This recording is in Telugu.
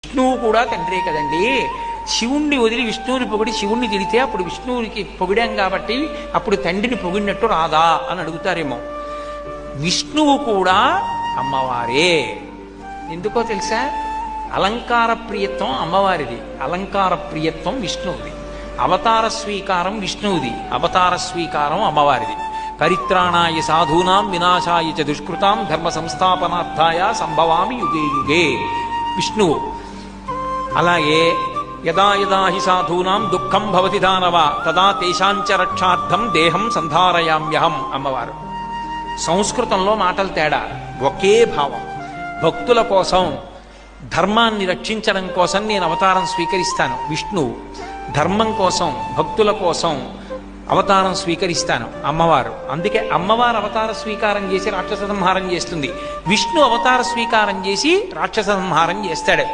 విష్ణువు కూడా తండ్రే కదండి. శివుణ్ణి వదిలి విష్ణువుని పొగిడి శివుణ్ణి తిడితే అప్పుడు విష్ణువునికి పొగిడాం కాబట్టి అప్పుడు తండ్రిని పొగిడినట్టు రాదా అని అడుగుతారేమో. విష్ణువు కూడా అమ్మవారే. ఎందుకో తెలుసా? అలంకార ప్రియత్వం అమ్మవారిది, అలంకార ప్రియత్వం విష్ణువుది. అవతార స్వీకారం విష్ణువుది, అవతార స్వీకారం అమ్మవారిది. పరిత్రాణాయ సాధూనాం వినాశాయ చ దుష్కృతాం ధర్మ సంస్థాపనార్థాయ సంభవామి యుగే యుగే విష్ణువు. అలాగే యదా యదా హి సాధూనాం దుఃఖం భవతి దానవ తదా తేషాంచ రక్షార్థం దేహం సంధారయామ్యహం అమ్మవారు. సంస్కృతంలో మాటలు తేడా, ఒకే భావం. భక్తుల కోసం, ధర్మాన్ని రక్షించడం కోసం నేను అవతారం స్వీకరిస్తాను విష్ణువు. ధర్మం కోసం, భక్తుల కోసం అవతారం స్వీకరిస్తాను అమ్మవారు. అందుకే అమ్మవారు అవతార స్వీకారం చేసి రాక్షస సంహారం చేస్తుంది, విష్ణు అవతార స్వీకారం చేసి రాక్షస సంహారం చేస్తాడు.